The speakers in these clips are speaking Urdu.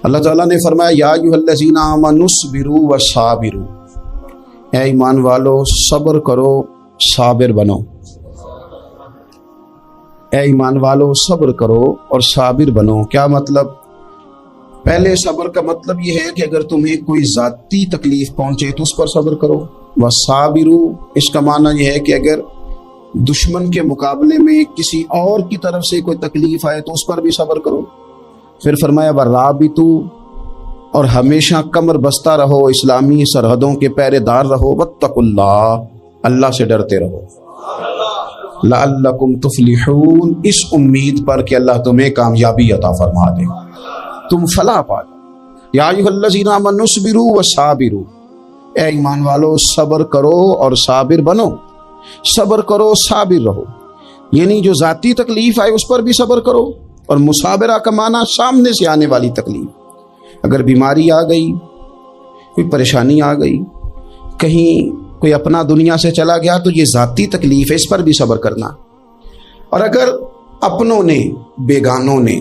اللہ تعالیٰ نے فرمایا یا ایھا آمنوا اصبروا وصابروا، اے ایمان والو صبر کرو صابر بنو، اے ایمان والو صبر کرو اور صابر بنو۔ کیا مطلب؟ پہلے صبر کا مطلب یہ ہے کہ اگر تمہیں کوئی ذاتی تکلیف پہنچے تو اس پر صبر کرو، وصابروا اس کا معنی یہ ہے کہ اگر دشمن کے مقابلے میں کسی اور کی طرف سے کوئی تکلیف آئے تو اس پر بھی صبر کرو۔ پھر فرمایا ورابطوا، اور ہمیشہ کمر بستہ رہو، اسلامی سرحدوں کے پہرے دار رہو، واتقوا اللہ، اللہ سے ڈرتے رہو، لعلکم تفلحون، اس امید پر کہ اللہ تمہیں کامیابی عطا فرما دے، تم فلاح پا جاؤ۔ یا ایھا الذین آمنوا اصبروا وصابروا، اے ایمان والو صبر کرو اور صابر بنو، صبر کرو صابر رہو، یعنی جو ذاتی تکلیف آئے اس پر بھی صبر کرو، اور مصابرہ کا معنی سامنے سے آنے والی تکلیف، اگر بیماری آ گئی، کوئی پریشانی آ گئی، کہیں کوئی اپنا دنیا سے چلا گیا تو یہ ذاتی تکلیف ہے، اس پر بھی صبر کرنا۔ اور اگر اپنوں نے بیگانوں نے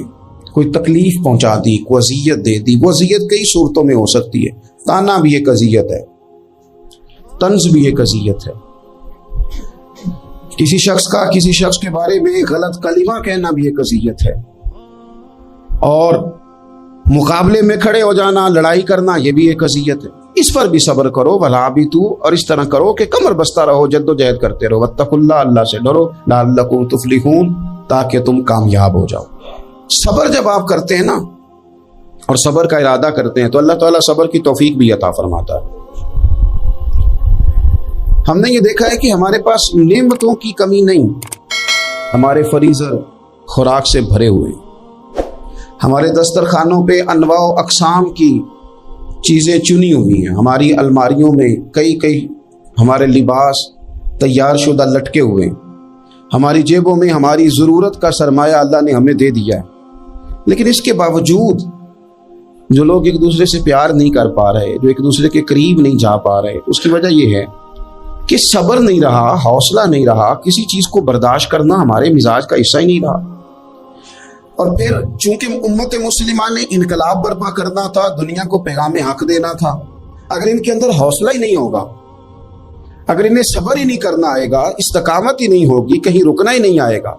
کوئی تکلیف پہنچا دی، کوئی اذیت دے دی، وہ اذیت کئی صورتوں میں ہو سکتی ہے، تانا بھی ایک اذیت ہے، طنز بھی ایک اذیت ہے، کسی شخص کے بارے میں غلط کلمہ کہنا بھی ایک اذیت ہے، اور مقابلے میں کھڑے ہو جانا، لڑائی کرنا، یہ بھی ایک اذیت ہے، اس پر بھی صبر کرو، ورابطوا، اور اس طرح کرو کہ کمر بستہ رہو، جد و جہد کرتے رہو، واتقوا اللہ، اللہ سے ڈرو، لعلکم تفلحون، تاکہ تم کامیاب ہو جاؤ۔ صبر جب آپ کرتے ہیں نا اور صبر کا ارادہ کرتے ہیں تو اللہ تعالیٰ صبر کی توفیق بھی عطا فرماتا ہے۔ ہم نے یہ دیکھا ہے کہ ہمارے پاس نعمتوں کی کمی نہیں، ہمارے فریزر خوراک سے بھرے ہوئے، ہمارے دسترخوانوں پہ انواع و اقسام کی چیزیں چنی ہوئی ہیں، ہماری الماریوں میں کئی ہمارے لباس تیار شدہ لٹکے ہوئے ہیں، ہماری جیبوں میں ہماری ضرورت کا سرمایہ اللہ نے ہمیں دے دیا ہے، لیکن اس کے باوجود جو لوگ ایک دوسرے سے پیار نہیں کر پا رہے، جو ایک دوسرے کے قریب نہیں جا پا رہے، اس کی وجہ یہ ہے کہ صبر نہیں رہا، حوصلہ نہیں رہا، کسی چیز کو برداشت کرنا ہمارے مزاج کا حصہ ہی نہیں رہا۔ اور پھر چونکہ امت مسلمہ نے انقلاب برپا کرنا تھا، دنیا کو پیغام حق دینا تھا، اگر ان کے اندر حوصلہ ہی نہیں ہوگا، اگر انہیں صبر ہی نہیں کرنا آئے گا، استقامت ہی نہیں ہوگی، کہیں رکنا ہی نہیں آئے گا،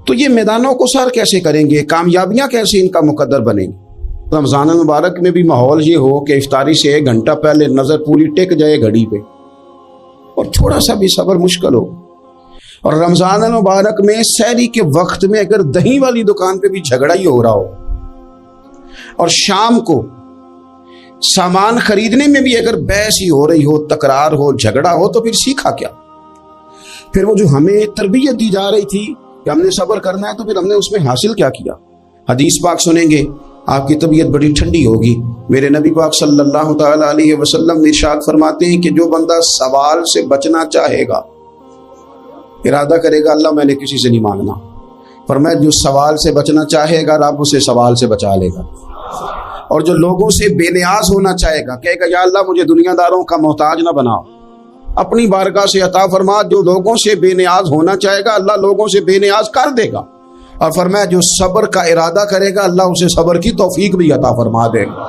تو یہ میدانوں کو سر کیسے کریں گے، کامیابیاں کیسے ان کا مقدر بنیں گی۔ رمضان المبارک میں بھی ماحول یہ ہو کہ افطاری سے 1 گھنٹہ پہلے نظر پوری ٹک جائے گھڑی پہ، اور تھوڑا سا بھی صبر مشکل ہو، اور رمضان المبارک میں سحری کے وقت میں اگر دہی والی دکان پہ بھی جھگڑا ہی ہو رہا ہو، اور شام کو سامان خریدنے میں بھی اگر بحث ہی ہو رہی ہو، تکرار ہو، جھگڑا ہو، تو پھر سیکھا کیا؟ پھر وہ جو ہمیں تربیت دی جا رہی تھی کہ ہم نے صبر کرنا ہے، تو پھر ہم نے اس میں حاصل کیا کیا؟ حدیث پاک سنیں گے، آپ کی طبیعت بڑی ٹھنڈی ہوگی۔ میرے نبی پاک صلی اللہ تعالیٰ علیہ وسلم ارشاد فرماتے ہیں کہ جو بندہ سوال سے بچنا چاہے گا، ارادہ کرے گا اللہ میں نے کسی سے نہیں مانگنا، فرمایا جو سوال سے بچنا چاہے گا رب اسے سوال سے بچا لے گا، اور جو لوگوں سے بے نیاز ہونا چاہے گا، کہے گا یا اللہ مجھے دنیا داروں کا محتاج نہ بنا، اپنی بارگاہ سے عطا فرما۔ جو لوگوں سے بے نیاز ہونا چاہے گا اللہ لوگوں سے بے نیاز کر دے گا، اور فرمایا جو صبر کا ارادہ کرے گا اللہ اسے صبر کی توفیق بھی عطا فرما دے گا۔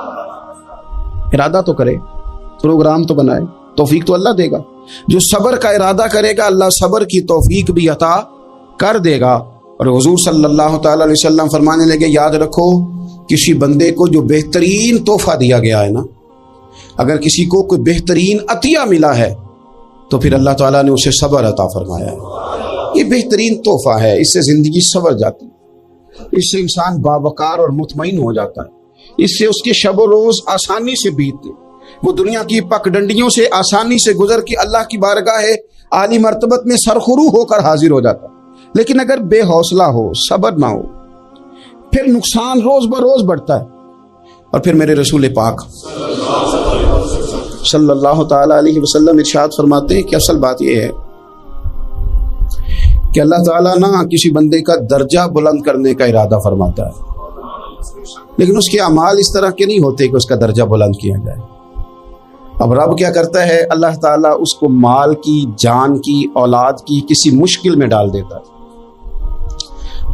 ارادہ تو کرے، پروگرام تو بنائے، توفیق تو اللہ دے گا۔ جو صبر کا ارادہ کرے گا اللہ صبر کی توفیق بھی عطا کر دے گا۔ اور حضور صلی اللہ تعالیٰ علیہ وسلم فرمانے لگے، یاد رکھو کسی بندے کو جو بہترین تحفہ دیا گیا ہے نا، اگر کسی کو کوئی بہترین عطیہ ملا ہے تو پھر اللہ تعالیٰ نے اسے صبر عطا فرمایا ہے۔ یہ بہترین تحفہ ہے، اس سے زندگی سنور جاتی ہے، اس سے انسان باوقار اور مطمئن ہو جاتا ہے، اس سے اس کے شب و روز آسانی سے بیتتے، وہ دنیا کی پک ڈنڈیوں سے آسانی سے گزر کے اللہ کی بارگاہ عالی مرتبت میں سرخرو ہو کر حاضر ہو جاتا ہے۔ لیکن اگر بے حوصلہ ہو، صبر نہ ہو، پھر نقصان روز بروز بڑھتا ہے۔ اور پھر میرے رسول پاک صلی اللہ تعالی علیہ وسلم ارشاد فرماتے ہیں کہ اصل بات یہ ہے کہ اللہ تعالیٰ نہ کسی بندے کا درجہ بلند کرنے کا ارادہ فرماتا ہے، لیکن اس کے اعمال اس طرح کے نہیں ہوتے کہ اس کا درجہ بلند کیا جائے۔ اب رب کیا کرتا ہے، اللہ تعالیٰ اس کو مال کی، جان کی، اولاد کی کسی مشکل میں ڈال دیتا ہے،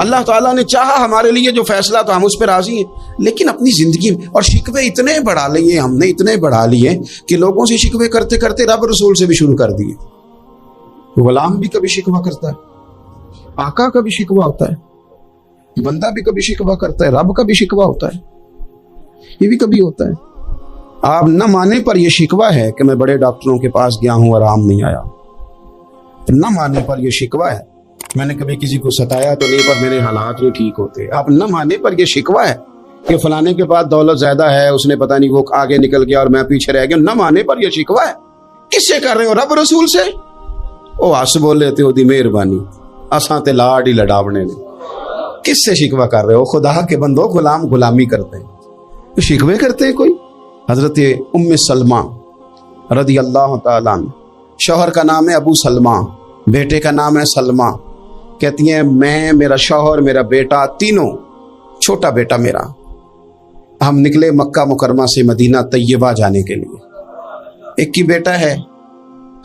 اللہ تعالیٰ نے چاہا ہمارے لیے جو فیصلہ تو ہم اس پہ راضی ہیں، لیکن اپنی زندگی میں اور شکوے اتنے بڑھا لیے ہم نے، اتنے بڑھا لیے کہ لوگوں سے شکوے کرتے کرتے رب رسول سے بھی شروع کر دیے۔ غلام بھی کبھی شکوہ کرتا ہے، آقا کا بھی شکوہ ہوتا ہے، بندہ بھی کبھی شکوہ کرتا ہے، رب کا بھی شکوہ ہوتا ہے، یہ بھی کبھی ہوتا ہے۔ آپ نہ مانے پر یہ شکوہ ہے کہ میں بڑے ڈاکٹروں کے پاس گیا ہوں آرام نہیں آیا، نہ مانے پر یہ شکوہ ہے میں نے کبھی کسی کو ستایا تو نہیں پر میرے حالات نہیں ٹھیک ہوتے۔ آپ نہ مانے پر یہ شکوہ ہے کہ فلانے کے پاس دولت زیادہ ہے، اس نے پتہ نہیں وہ آگے نکل گیا اور میں پیچھے رہ گیا، نہ مانے پر یہ شکوہ ہے۔ کس سے کر رہے ہو؟ رب رسول سے۔ او آس بول لیتے ہو دی مہربانی اساں تے لاڈ ہی لڈاونے نے۔ کس سے شکوہ کر رہے ہو؟ خدا کے بندو، غلام غلامی کرتے ہیں، شکوے کرتے ہیں کوئی؟ حضرت ام سلمہ رضی اللہ تعالیٰ عنہ، شوہر کا نام ہے ابو سلمہ، بیٹے کا نام ہے سلمہ، کہتی ہیں میں، میرا شوہر، میرا بیٹا، تینوں، چھوٹا بیٹا میرا، ہم نکلے مکہ مکرمہ سے مدینہ طیبہ جانے کے لیے۔ ایک کی بیٹا ہے،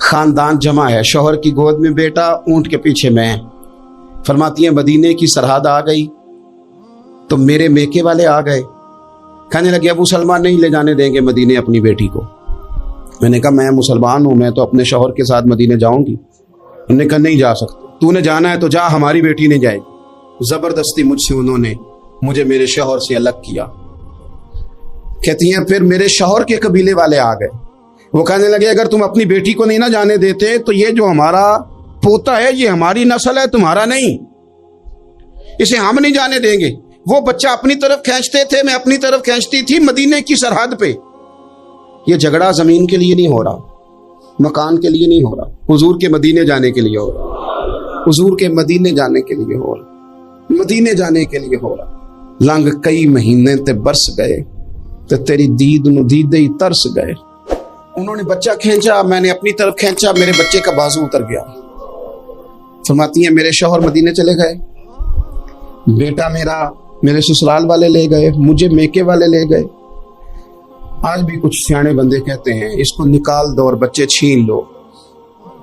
خاندان جمع ہے، شوہر کی گود میں بیٹا، اونٹ کے پیچھے میں۔ فرماتی ہیں مدینے کی سرحد آ گئی تو میرے میکے والے آ گئے، کہنے لگے ابو سلمہ نہیں لے جانے دیں گے مدینے اپنی بیٹی کو۔ میں نے کہا میں مسلمان ہوں، میں تو اپنے شوہر کے ساتھ مدینے جاؤں گی۔ انہوں نے کہا نہیں جا سکتے، تو نے جانا ہے تو جا، ہماری بیٹی نہیں جائے گی۔ زبردستی مجھ سے انہوں نے مجھے میرے شوہر سے الگ کیا۔ کہتی ہیں پھر میرے شوہر کے قبیلے والے آ گئے، وہ کہنے لگے اگر تم اپنی بیٹی کو نہیں نہ جانے دیتے تو یہ جو ہمارا پوتا ہے یہ ہماری نسل ہے، تمہارا نہیں، اسے ہم نہیں جانے دیں گے۔ وہ بچہ اپنی طرف کھینچتے تھے، میں اپنی طرف کھینچتی تھی، مدینے کی سرحد پہ۔ یہ جھگڑا زمین کے لیے نہیں ہو رہا، مکان کے لیے نہیں ہو رہا، حضور کے مدینے جانے کے لیے ہو رہا، حضور کے مدینے جانے کے لیے ہو رہا، مدینے جانے کے لیے ہو رہا۔ لنگ کئی مہینے تے برس گئے تے تیری دید نو دیدے ہی ترس گئے۔ انہوں نے بچہ کھینچا، میں نے اپنی طرف کھینچا، میرے بچے کا بازو اتر گیا۔ فرماتی ہیں میرے شوہر مدینے چلے گئے، بیٹا میرا میرے سسرال والے لے گئے، مجھے میکے والے لے گئے۔ آج بھی کچھ سیانے بندے کہتے ہیں اس کو نکال دو اور بچے چھین لو۔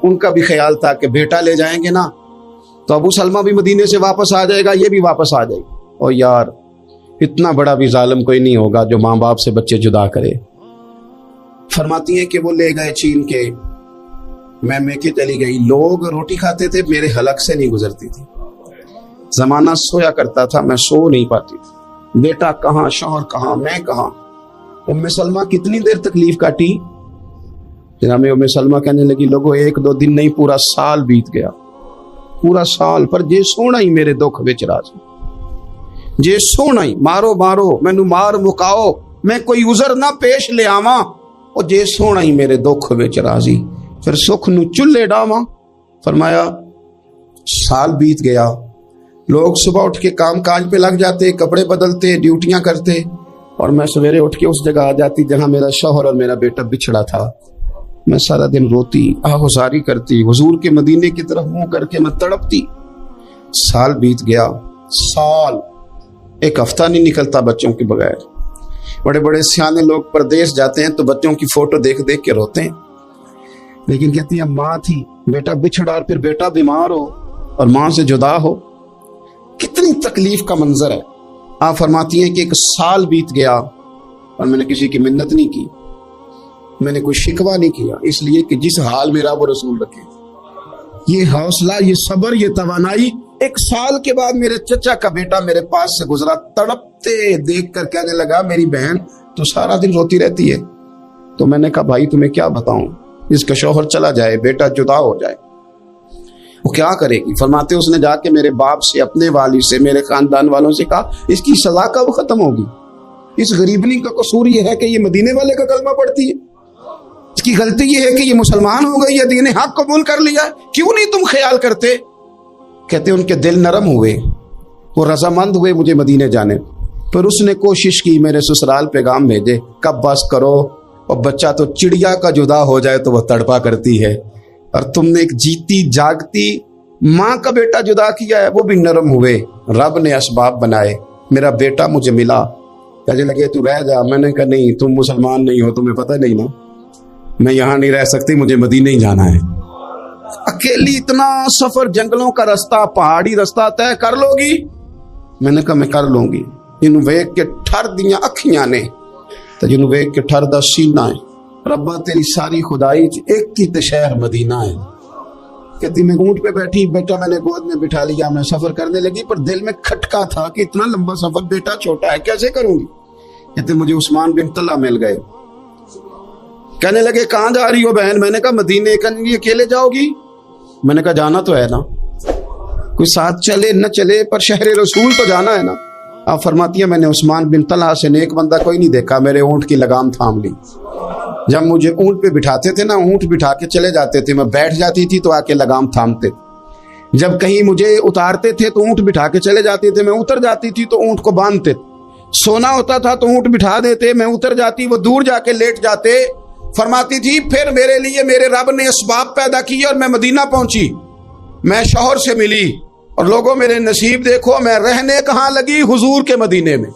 ان کا بھی خیال تھا کہ بیٹا لے جائیں گے نا تو ابو سلمہ بھی مدینے سے واپس آ جائے گا، یہ بھی واپس آ جائے گا۔ اور یار اتنا بڑا بھی ظالم کوئی نہیں ہوگا جو ماں باپ سے بچے جدا کرے۔ فرماتی ہیں کہ وہ لے گئے چھین کے، میں میکے چلی گئی، لوگ روٹی کھاتے تھے، میرے حلق سے نہیں گزرتی تھی۔ زمانہ سویا کرتا تھا، میں سو نہیں پاتی تھی، بیٹا کہاں، شوہر کہاں، میں کہاں۔ ام سلمہ کتنی دیر تکلیف کاٹی؟ جناب ام سلمہ کہنے لگی لوگو ایک دو دن نہیں پورا سال بیت گیا، پورا سال، پر جے سونا ہی میرے دکھ وچ راضی، جے سونا ہی مارو مارو مینو مار مکاؤ، میں کوئی عذر نہ پیش لے آواں، اور جے سونا ہی میرے دکھ وچ راضی، پھر سکھ نو چلے ڈاواں۔ فرمایا سال بیت گیا، لوگ صبح اٹھ کے کام کاج پہ لگ جاتے، کپڑے بدلتے، ڈیوٹیاں کرتے، اور میں سویرے اٹھ کے اس جگہ آ جاتی جہاں میرا شوہر اور میرا بیٹا بچھڑا تھا۔ میں سارا دن روتی، آہوزاری کرتی، حضور کے مدینے کی طرف منہ کر کے میں تڑپتی۔ سال بیت گیا، سال، ایک ہفتہ نہیں نکلتا بچوں کے بغیر۔ بڑے بڑے سیانے لوگ پردیس جاتے ہیں تو بچوں کی فوٹو دیکھ دیکھ کے روتے ہیں، لیکن کہتی ہیں ماں تھی، بیٹا بچھڑا اور پھر بیٹا بیمار ہو اور ماں سے جدا ہو، کتنی تکلیف کا منظر ہے۔ آپ فرماتی ہیں کہ ایک سال بیت گیا اور میں نے کسی کی منت نہیں کی، میں نے کوئی شکوہ نہیں کیا، اس لیے کہ جس حال میں رب و رسول رکھے۔ یہ حوصلہ، یہ صبر، یہ توانائی۔ ایک سال کے بعد میرے چچا کا بیٹا میرے پاس سے گزرا، تڑپتے دیکھ کر کہنے لگا میری بہن تو سارا دن روتی رہتی ہے۔ تو میں نے کہا بھائی تمہیں کیا بتاؤں، اس کا شوہر چلا جائے، بیٹا جدا ہو جائے، وہ کیا کرے گی؟ فرماتے اس نے جا کے میرے باپ سے، اپنے والد سے، میرے خاندان والوں سے کہا اس کی سزا کب ختم ہوگی؟ اس غریبنی کا قصور یہ ہے کہ یہ مدینے والے کا کلمہ پڑھتی ہے، اس کی غلطی یہ ہے کہ یہ مسلمان ہو گئی ہے، دین حق قبول کر لیا، کیوں نہیں تم خیال کرتے؟ کہتے ان کے دل نرم ہوئے، وہ رضامند ہوئے مجھے مدینے جانے۔ پھر اس نے کوشش کی میرے سسرال پیغام بھیجے، کب بس کرو، اور بچہ تو چڑیا کا جدا ہو جائے تو وہ تڑپا کرتی ہے، اور تم نے ایک جیتی جاگتی ماں کا بیٹا جدا کیا ہے۔ وہ بھی نرم ہوئے، رب نے اسباب بنائے، میرا بیٹا مجھے ملا۔ کہنے لگے تو رہ جا، میں نے کہا نہیں، تم مسلمان نہیں ہو، تمہیں پتہ نہیں نا، میں یہاں نہیں رہ سکتی، مجھے مدینے ہی جانا ہے۔ اکیلی اتنا سفر، جنگلوں کا راستہ، پہاڑی راستہ طے کر لو گی؟ میں نے کہا میں کر لوں گی. جنوں ویکھ کے ٹھر دیاں اکھیاں نے تے جنوں ویکھ کے ٹھر دا سینہ ہے. ربا تیری ساری خدائی ایک ہی تے شہر مدینہ ہے. کہتی میں اونٹ پہ بیٹھی, بیٹا میں نے گود میں بٹھا لیا, میں سفر کرنے لگی, پر دل میں کھٹکا تھا کہ اتنا لمبا سفر, بیٹا چھوٹا ہے, کیسے کروں گی. کہتے مجھے عثمان بن طلحہ مل گئے. کہنے لگے کہاں جا رہی ہو بہن؟ میں نے کہا مدینے. کہنے لگے اکیلے جاؤ گی؟ میں نے کہا جانا تو ہے نا, کوئی ساتھ چلے نہ چلے پر شہر رسول تو جانا ہے نا. آپ فرماتی ہیں میں نے عثمان بن طلحہ سے نیک بندہ کوئی نہیں دیکھا, میرے اونٹ کی لگام تھام لی. جب مجھے اونٹ پہ بٹھاتے تھے نا, اونٹ بٹھا کے چلے جاتے تھے, میں بیٹھ جاتی تھی تو آ کے لگام تھامتے. جب کہیں مجھے اتارتے تھے تو اونٹ بٹھا کے چلے جاتے تھے, میں اتر جاتی تھی تو اونٹ کو باندھتے. سونا ہوتا تھا تو اونٹ بٹھا دیتے, میں اتر جاتی, وہ دور جا کے لیٹ جاتے. فرماتی تھی پھر میرے لیے میرے رب نے اسباب پیدا کیے اور میں مدینہ پہنچی. میں شوہر سے ملی اور لوگوں میرے نصیب دیکھو, میں رہنے کہاں لگی؟ حضور کے مدینے میں,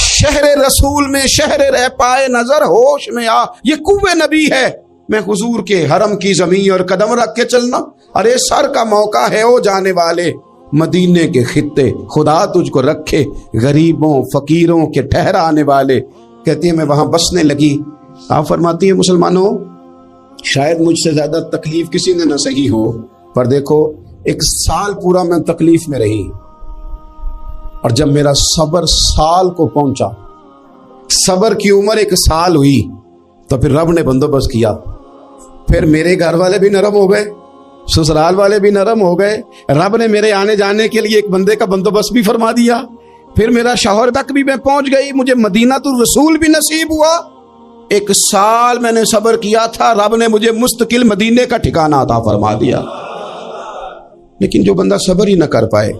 شہر رسول میں, شہر رہ پائے نظر ہوش میں آ. یہ کوہ نبی ہے, میں حضور کے حرم کی زمین اور قدم رکھ کے چلنا. ارے سر کا موقع ہے او جانے والے, مدینے کے خطے خدا تجھ کو رکھے, غریبوں فقیروں کے ٹھہرانے والے. کہتی ہے میں وہاں بسنے لگی. آپ فرماتی ہیں مسلمانوں شاید مجھ سے زیادہ تکلیف کسی نے نہ سہی ہو, پر دیکھو 1 سال پورا میں تکلیف میں رہی, اور جب میرا صبر سال کو پہنچا, صبر کی عمر 1 سال ہوئی, تو پھر رب نے بندوبست کیا. پھر میرے گھر والے بھی نرم ہو گئے, سسرال والے بھی نرم ہو گئے. رب نے میرے آنے جانے کے لیے ایک بندے کا بندوبست بھی فرما دیا. پھر میرا شوہر تک بھی میں پہنچ گئی, مجھے مدینہ الرسول بھی نصیب ہوا. 1 سال میں نے صبر کیا تھا, رب نے مجھے مستقل مدینے کا ٹھکانہ عطا فرما دیا. لیکن جو بندہ صبر ہی نہ کر پائے,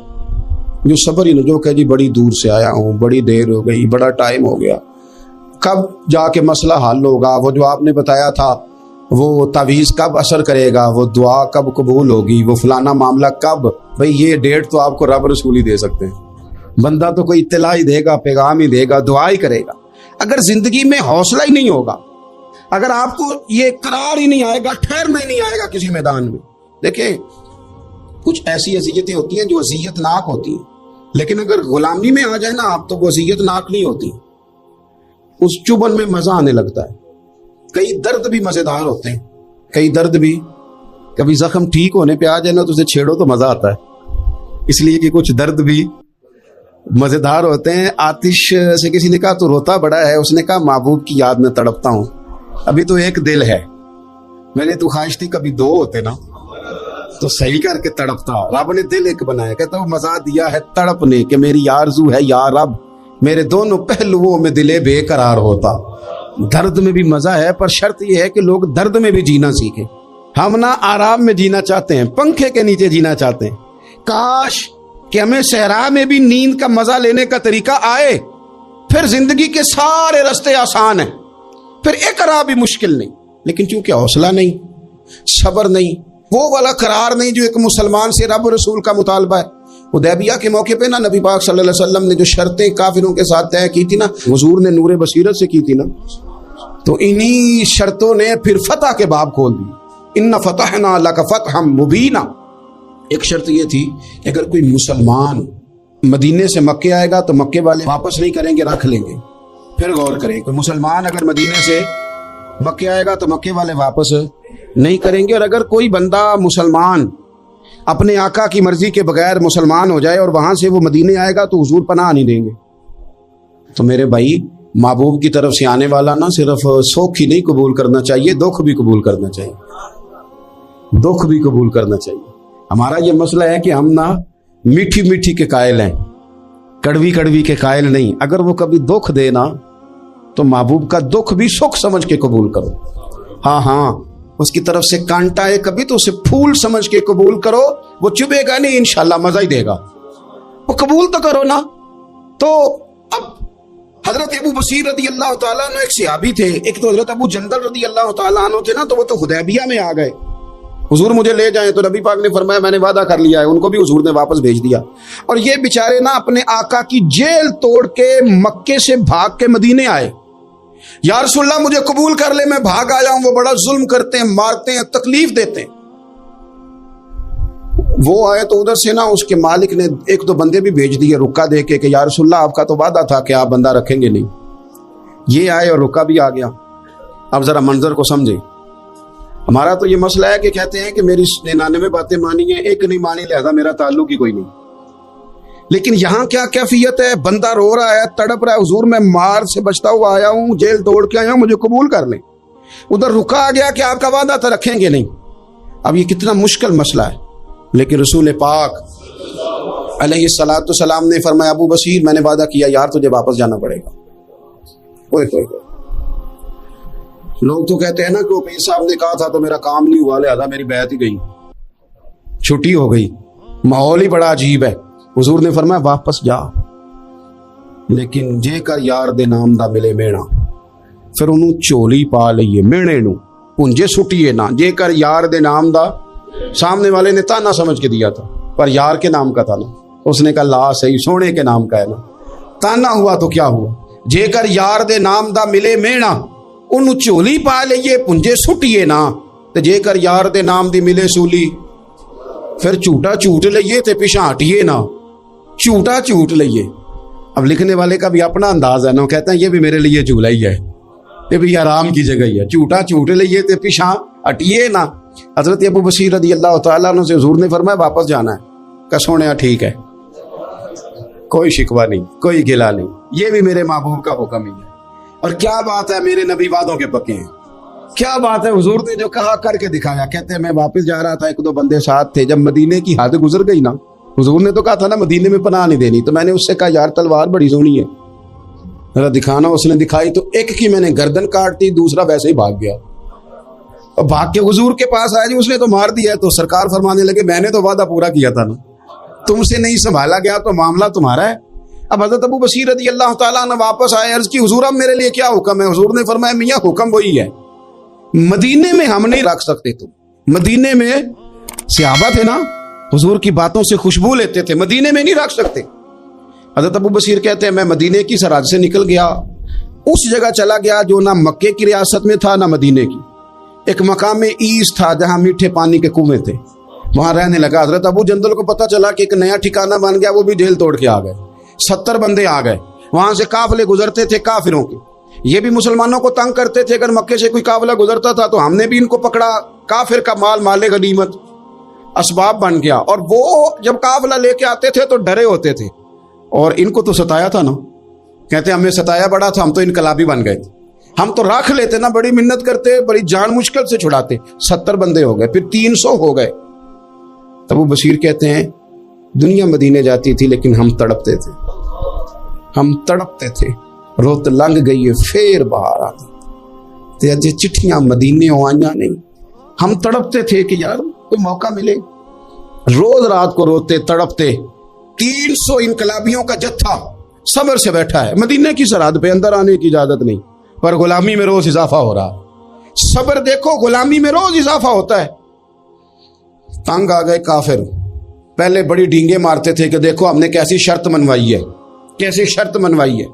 جو صبر ہی نہ, جو کہ جی بڑی دور سے آیا ہوں, بڑی دیر ہو گئی, بڑا ٹائم ہو گیا, کب جا کے مسئلہ حل ہوگا, وہ جو آپ نے بتایا تھا وہ تعویذ کب اثر کرے گا, وہ دعا کب قبول ہوگی, وہ فلانا معاملہ کب. بھئی یہ ڈیٹ تو آپ کو رب رسول ہی دے سکتے ہیں. بندہ تو کوئی اطلاع ہی دے گا, پیغام ہی دے گا, دعا ہی کرے گا. اگر زندگی میں حوصلہ ہی نہیں ہوگا, اگر آپ کو یہ قرار ہی نہیں آئے گا, ٹھہرنا ہی نہیں آئے گا کسی میدان میں. دیکھیں کچھ ایسی اذیتیں ہوتی ہیں جو اذیت ناک ہوتی ہیں, لیکن اگر غلامی میں آ جائے نا آپ تو وہ اذیت ناک نہیں ہوتی, اس چبن میں مزہ آنے لگتا ہے. کئی درد بھی مزیدار ہوتے ہیں, کئی درد بھی, کبھی زخم ٹھیک ہونے پہ آ جائے نا تو اسے چھیڑو تو مزہ آتا ہے, اس لیے کہ کچھ درد بھی مزیدار ہوتے ہیں. آتش سے کسی نے کہا تو روتا بڑا ہے, اس نے کہا محبوب کی یاد میں تڑپتا ہوں, ابھی تو ایک دل ہے, میں نے تو خواہش تھی کبھی 2 ہوتے نا تو صحیح کر کے تڑپتا. رب نے دل ایک بنایا, کہتا وہ مزہ دیا ہے تڑپ نے کہ میری آرزو ہے یا رب میرے دونوں پہلوؤں میں دل بے قرار ہوتا. درد میں بھی مزہ ہے, پر شرط یہ ہے کہ لوگ درد میں بھی جینا سیکھیں. ہم نہ آرام میں جینا چاہتے ہیں, پنکھے کے نیچے جینا چاہتے ہیں. کاش کہ ہمیں صحرا میں بھی نیند کا مزہ لینے کا طریقہ آئے, پھر زندگی کے سارے راستے آسان ہیں, پھر ایک راہ بھی مشکل نہیں. لیکن چونکہ حوصلہ نہیں, صبر نہیں, وہ والا قرار نہیں جو ایک مسلمان سے رب رسول کا مطالبہ ہے. حدیبیہ کے موقع پہ نا نبی پاک صلی اللہ علیہ وسلم نے جو شرطیں کافروں کے ساتھ طے کی تھی نا, حضور نے نور بصیرت سے کی تھی نا, تو انہی شرطوں نے پھر فتح کے باب کھول دی. ان فتحنا لک فتحا مبینا. ایک شرط یہ تھی کہ اگر کوئی مسلمان مدینے سے مکے آئے گا تو مکے والے واپس نہیں کریں گے, رکھ لیں گے. پھر غور کریں, کوئی مسلمان اگر مدینے سے مکے آئے گا تو مکے والے واپس نہیں کریں گے. اور اگر کوئی بندہ مسلمان اپنے آقا کی مرضی کے بغیر مسلمان ہو جائے اور وہاں سے وہ مدینے آئے گا تو حضور پناہ نہیں دیں گے. تو میرے بھائی محبوب کی طرف سے آنے والا نہ صرف سوکھ ہی نہیں قبول کرنا چاہیے, دکھ بھی قبول کرنا چاہیے, دکھ بھی قبول کرنا چاہیے. ہمارا یہ مسئلہ ہے کہ ہم نہ میٹھی میٹھی کے قائل ہیں, کڑوی کڑوی کے قائل نہیں. اگر وہ کبھی دکھ دے نا تو محبوب کا دکھ بھی سکھ سمجھ کے قبول کرو. ہاں اس کی طرف سے کانٹا ہے کبھی تو اسے پھول سمجھ کے قبول کرو, وہ چبھے گا نہیں, انشاءاللہ مزہ ہی دے گا. وہ قبول تو کرو نا. تو اب حضرت ابو بصیر رضی اللہ تعالیٰ عنہ ایک صحابی تھے, ایک تو حضرت ابو جندل رضی اللہ تعالیٰ عنہ تھے نا, تو وہ تو حدیبیہ میں آ گئے. حضور مجھے لے جائیں, تو نبی پاک نے فرمایا میں نے وعدہ کر لیا ہے. ان کو بھی حضور نے واپس بھیج دیا. اور یہ بیچارے نا اپنے آقا کی جیل توڑ کے مکے سے بھاگ کے مدینے آئے. یا رسول اللہ مجھے قبول کر لے, میں بھاگ آیا ہوں, وہ بڑا ظلم کرتے ہیں, مارتے ہیں, تکلیف دیتے ہیں. وہ آئے تو ادھر سے نا اس کے مالک نے ایک دو بندے بھی بھیج دیے رکا دے کے کہ یا رسول اللہ آپ کا تو وعدہ تھا کہ آپ بندہ رکھیں گے نہیں. یہ آئے اور رکا بھی آ گیا. اب ذرا منظر کو سمجھے. ہمارا تو یہ مسئلہ ہے کہ کہتے ہیں کہ میری 99 باتیں مانی ہیں، ایک نہیں مانی، لہذا میرا تعلق ہی کوئی نہیں. لیکن یہاں کیا کیفیت ہے؟ بندہ رو رہا ہے، تڑپ رہا ہے، حضور میں مار سے بچتا ہوا آیا ہوں، جیل توڑ کے آیا ہوں، مجھے قبول کر لیں. ادھر رکا آ گیا کہ آپ کا وعدہ تھا رکھیں گے نہیں. اب یہ کتنا مشکل مسئلہ ہے. لیکن رسول پاک علیہ الصلوۃ والسلام نے فرمایا ابو بصیر میں نے وعدہ کیا یار تجھے واپس جانا پڑے گا. کوئی لوگ تو کہتے ہیں نا کہ پیر صاحب نے کہا تھا تو میرا کام نہیں ہوا لہذا میری بیعت ہی گئی، چھٹی ہو گئی، ماحول ہی بڑا عجیب ہے. حضور نے فرمایا واپس جا، لیکن جے کر یار دے نام دا ملے مینا، پھر انہوں چولی پا لئیے مینے نو پونجے سٹیے نہ. جے کر یار دے نام دا، سامنے والے نے تانا سمجھ کے دیا تھا پر یار کے نام کا تھا نا. اس نے کہا لا صحیح سونے کے نام کا ہے نا. تانا ہوا تو کیا ہوا. جے کر یار دے نام دا ملے مینا، انہوں چولی پا لئیے پونجے سٹیے نہ. تے جے کر یار دے نام دی ملے سولی، پھر جھوٹا جھوٹ لئیے تے پیچھے ہٹیے نہ. جھوٹا جھوٹ لئیے. اب لکھنے والے کا بھی اپنا انداز ہے نا، کہتے ہیں یہ بھی میرے لیے جھولا ہی ہے، یہ بھی آرام کی جگہ ہی ہے. جھوٹا جھوٹ لئیے تے پیچھے ہٹیے نہ. حضرت ابو بصیر رضی اللہ تعالیٰ عنہ سے حضور نے فرمایا واپس جانا ہے. کہ سونے ٹھیک ہے، کوئی شکوہ نہیں، کوئی گلا نہیں، یہ بھی میرے محبوب کا حکم ہی ہے. اور کیا بات ہے، میرے نبی وعدوں کے پکے ہیں. کیا بات ہے، حضور نے جو کہا کر کے دکھایا. کہتے ہیں میں واپس جا رہا تھا، ایک دو بندے ساتھ تھے، جب مدینے کی حد گزر گئی نا، حضور نے تو کہا تھا نا مدینے میں پناہ نہیں دینی، تو میں نے اس سے کہا یار تلوار بڑی سونی ہے ذرا دکھانا. اس نے دکھائی تو ایک کی میں نے گردن کاٹ دی، دوسرا ویسے ہی بھاگ گیا. اور بھاگ کے حضور کے پاس آیا جی اس نے تو مار دیا. تو سرکار فرمانے لگے میں نے تو وعدہ پورا کیا تھا نا، تم سے نہیں سنبھالا گیا تو معاملہ تمہارا ہے. اب حضرت ابو بصیر رضی اللہ تعالیٰ عنہ واپس آئے، عرض کی حضور اب میرے لیے کیا حکم ہے؟ حضور نے فرمایا میاں حکم وہی ہے، مدینے میں ہم نہیں رکھ سکتے. تم مدینے میں صحابہ تھے نا، حضور کی باتوں سے خوشبو لیتے تھے، مدینے میں نہیں رکھ سکتے. حضرت ابو بصیر کہتے ہیں میں مدینے کی سرحد سے نکل گیا، اس جگہ چلا گیا جو نہ مکے کی ریاست میں تھا نہ مدینے کی. ایک مقام ایس تھا جہاں میٹھے پانی کے کنویں تھے، وہاں رہنے لگا. حضرت ابو جندل کو پتہ چلا کہ ایک نیا ٹھکانہ بن گیا، وہ بھی جیل توڑ کے آ گئے. 70 بندے آ گئے. وہاں سے قافلے گزرتے تھے کافروں کے، یہ بھی مسلمانوں کو تنگ کرتے تھے. اگر مکے سے کوئی قافلہ گزرتا تھا تو ہم نے بھی ان کو پکڑا. کافر کا مال مال غنیمت اسباب بن گیا. اور وہ جب قافلہ لے کے آتے تھے تو ڈرے ہوتے تھے، اور ان کو تو ستایا تھا نا. کہتے ہمیں ستایا بڑا تھا، ہم تو انقلابی بن گئے تھے. ہم تو رکھ لیتے نا، بڑی منت کرتے، بڑی جان مشکل سے چھڑاتے. 70 بندے ہو گئے، پھر 300 ہو گئے. تب وہ بشیر کہتے ہیں دنیا مدینے جاتی تھی لیکن ہم تڑپتے تھے، ہم تڑپتے تھے. روت لنگ گئی ہے پھر باہر آ گئی تے اجے چٹھیاں مدینے آئیاں نہیں. ہم تڑپتے تھے کہ یار کوئی موقع ملے. روز رات کو روتے تڑپتے. 300 انقلابیوں کا جتھا صبر سے بیٹھا ہے مدینے کی سرحد پہ، اندر آنے کی اجازت نہیں، پر غلامی میں روز اضافہ ہو رہا. صبر دیکھو، غلامی میں روز اضافہ ہوتا ہے. تنگ آ گئے کافر. پہلے بڑی ڈینگیں مارتے تھے کہ دیکھو ہم نے کیسی شرط منوائی ہے، کیسی شرط منوائی ہے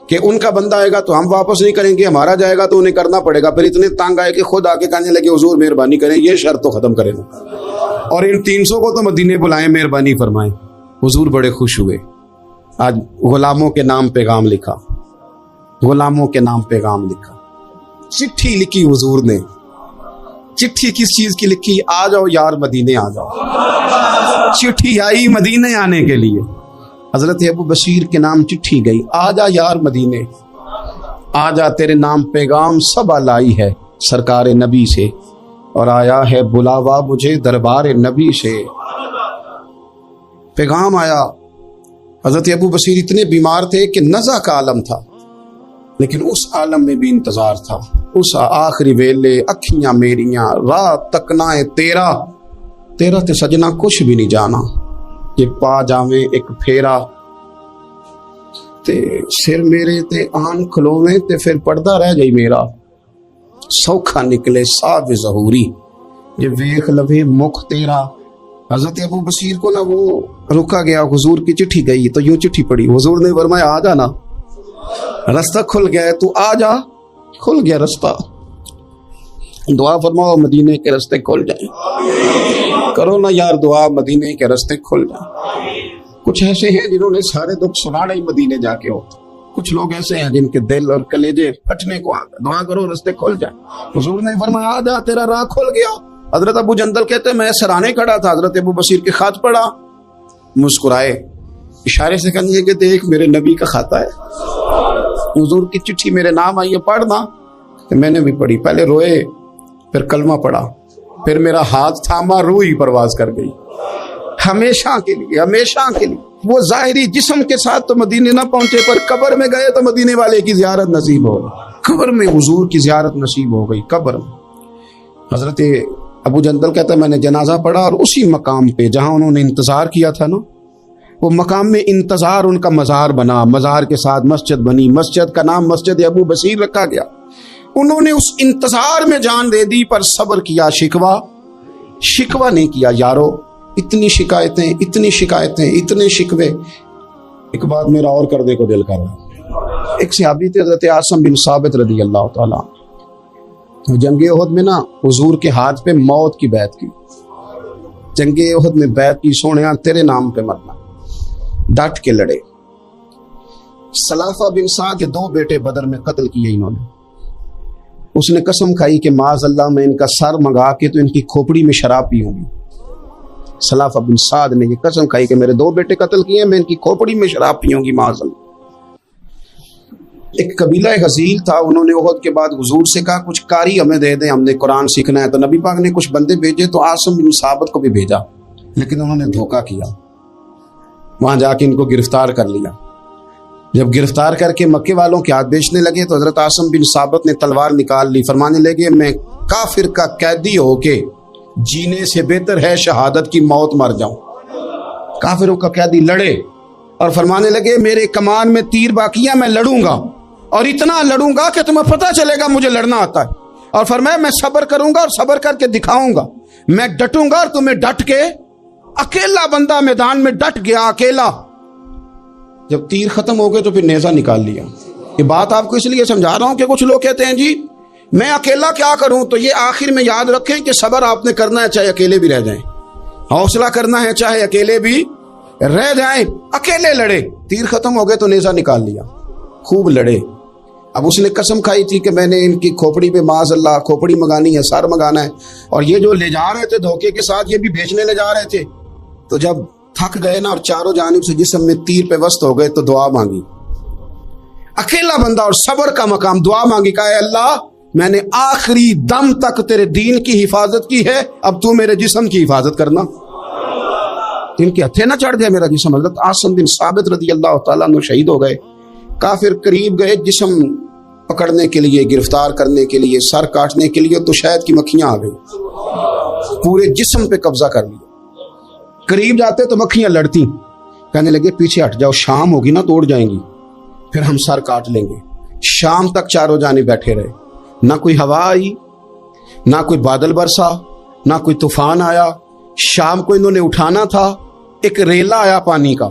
کہ ان کا بندہ آئے گا تو ہم واپس نہیں کریں گے، ہمارا جائے گا تو انہیں کرنا پڑے گا. پھر اتنے تنگ آئے کہ خود آ کے کہنے لگے حضور مہربانی کریں یہ شرط تو ختم کریں، اور ان 300 کو تو مدینے بلائیں، مہربانی فرمائیں. حضور بڑے خوش ہوئے. آج غلاموں کے نام پیغام لکھا، غلاموں کے نام پیغام لکھا. چٹھی لکھی حضور نے. چٹھی کس چیز کی لکھی؟ آ جاؤ یار مدینے آ جاؤ. چٹھی آئی مدینے آنے کے لیے. حضرت ابو بشیر کے نام چٹھی گئی، آ جا یار مدینے، آ جا تیرے نام پیغام سب لائی ہے سرکار نبی سے، اور آیا ہے بلاوا مجھے دربار نبی سے. پیغام آیا. حضرت ابو بشیر اتنے بیمار تھے کہ نزع کا عالم تھا، لیکن اس عالم میں بھی انتظار تھا. اس آخری ویلے اکھیاں میریاں رات تکنا تیرا تے سجنا کچھ بھی نہیں جانا، یہ پا جاویں ایک پھیرا تے سر میرے تے آن کھلوویں تے پھر پردہ رہ جائی میرا. سوکھا نکلے صاحب ظہوری یہ ویخ لوے مکھ تیرا. حضرت ابو بصیر کو نا وہ رکا گیا. حضور کی چٹھی گئی تو یوں چٹھی پڑی. حضور نے فرمایا آ جانا، رستہ کھل گیا ہے، تو آ جا. کھل گیا رستہ. دعا فرماؤ مدینے کے راستے کھل جائیں. کرو نا یار دعا, مدینے کے راستے کھل جائیں. کچھ ایسے ہیں جنہوں نے سارے دکھ سنانے ہی مدینے جا کے ہوتے. کچھ لوگ ایسے ہیں جن کے دل اور کلیجے پھٹنے کو آگے. دعا کرو راستے کھل جائیں. حضور نے فرمایا آ جا تیرا راہ کھل گیا. حضرت ابو جندل کہتے ہیں میں سرانے کھڑا تھا, حضرت ابو بصیر کے خط پڑھا, مسکرائے, اشارے سے کہنے کہ دیکھ میرے نبی کا خط ہے, حضور کی چٹھی میرے نام آئی ہے, پڑھنا. میں نے بھی پڑھی, پہلے روئے پھر کلمہ پڑھا, پھر میرا ہاتھ تھاما, روح ہی پرواز کر گئی. ہمیشہ کے لیے, ہمیشہ کے لیے. وہ ظاہری جسم کے ساتھ تو مدینے نہ پہنچے, پر قبر میں گئے تو مدینے والے کی زیارت نصیب ہو گئی. قبر میں حضور کی زیارت نصیب ہو گئی. قبر میں حضرت ابو جندل کہتا ہے میں نے جنازہ پڑھا, اور اسی مقام پہ جہاں انہوں نے انتظار کیا تھا نا, وہ مقام میں انتظار ان کا مزار بنا, مزار کے ساتھ مسجد بنی, مسجد کا نام مسجد ابو بصیر رکھا گیا. انہوں نے اس انتظار میں جان دے دی, پر صبر کیا, شکوہ نہیں کیا. یارو اتنی شکایتیں, اتنی شکایتیں, اتنے شکوے. ایک بات میرا اور کرنے کو دل کر رہا ہے. ایک صحابی تھے حضرت عاصم بن ثابت رضی اللہ تعالیٰ, جنگ احد میں نا حضور کے ہاتھ پہ موت کی بیعت کی. جنگ احد میں بیعت کی, سونیا تیرے نام پہ مرنا, ڈٹ کے لڑے. سلافہ بن سعد کے 2 بیٹے بدر میں قتل کیے انہوں نے. اس نے قسم کھائی کہ معاذ اللہ میں ان کا سر منگا کے تو ان کی کھوپڑی میں شراب پیوں گی. سلافہ بن سعد نے یہ قسم کھائی کہ میرے 2 بیٹے قتل کیے, میں ان کی کھوپڑی میں شراب پیوں گی معاذ اللہ. ایک قبیلہ غزیل تھا, انہوں نے احد کے بعد حضور سے کہا کچھ قاری ہمیں دے دیں, ہم نے قرآن سیکھنا ہے. تو نبی پاک نے کچھ بندے بھیجے, تو عاصم بن ثابت کو بھی بھیجا, لیکن انہوں نے دھوکہ کیا. وہاں جا کے ان کو گرفتار کر لیا. جب گرفتار کر کے مکے والوں کے ہاتھ بیچنے لگے تو حضرت عاصم بن ثابت نے تلوار نکال لی, فرمانے لگے میں کافر کا قیدی ہو کے جینے سے بہتر ہے شہادت کی موت مر جاؤں. کافروں کا قیدی لڑے اور فرمانے لگے میرے کمان میں تیر باقی ہے, میں لڑوں گا, اور اتنا لڑوں گا کہ تمہیں پتہ چلے گا مجھے لڑنا آتا ہے. اور فرمایا میں صبر کروں گا, اور صبر کر کے دکھاؤں گا, میں ڈٹوں گا, اور تمہیں ڈٹ کے. اکیلا بندہ میدان میں ڈٹ گیا, اکیلا. جب تیر ختم ہو گئے تو پھر نیزہ نکال لیا. یہ بات آپ کو اس لیے سمجھا رہا ہوں کہ کچھ لوگ کہتے ہیں جی میں اکیلا کیا کروں, تو یہ آخر میں یاد رکھیں کہ صبر آپ نے کرنا ہے چاہے اکیلے بھی رہ جائیں, حوصلہ کرنا ہے چاہے اکیلے بھی رہ جائیں. اکیلے لڑے, تیر ختم ہو گئے تو نیزہ نکال لیا, خوب لڑے. اب اس نے قسم کھائی تھی کہ میں نے ان کی کھوپڑی پہ معاذ اللہ کھوپڑی منگانی ہے, سر منگانا ہے. اور یہ جو لے جا رہے تھے دھوکے کے ساتھ, یہ بھی بیچنے لے جا رہے تھے. تو جب تھک گئے نا اور چاروں جانب سے جسم میں تیر پہ وسط ہو گئے, تو دعا مانگی. اکیلا بندہ اور صبر کا مقام, دعا مانگی, کہا اے اللہ میں نے آخری دم تک تیرے دین کی حفاظت کی ہے, اب تو میرے جسم کی حفاظت کرنا. ان کے ہتھے نہ چڑھ گیا میرا جسم. حضرت عاصم بن ثابت رضی اللہ تعالیٰ عنہ شہید ہو گئے. کافر قریب گئے جسم پکڑنے کے لیے, گرفتار کرنے کے لیے, سر کاٹنے کے لیے, تو شہد کی مکھیاں آ گئی, پورے جسم پہ قبضہ کر لیا. قریب جاتے تو مکھیاں لڑتی, کہنے لگے پیچھے ہٹ جاؤ, شام ہوگی نا توڑ جائیں گی, پھر ہم سر کاٹ لیں گے. شام تک چاروں جانے بیٹھے رہے, نہ کوئی ہوا آئی, نہ کوئی بادل برسا, نہ کوئی طوفان آیا. شام کو انہوں نے اٹھانا تھا, ایک ریلا آیا پانی کا,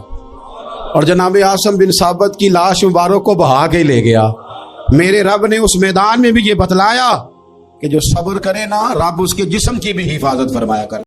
اور جناب عاصم بن ثابت کی لاش مبارک کو بہا کے لے گیا. میرے رب نے اس میدان میں بھی یہ بتلایا کہ جو صبر کرے نا, رب اس کے جسم کی بھی حفاظت فرمایا کر.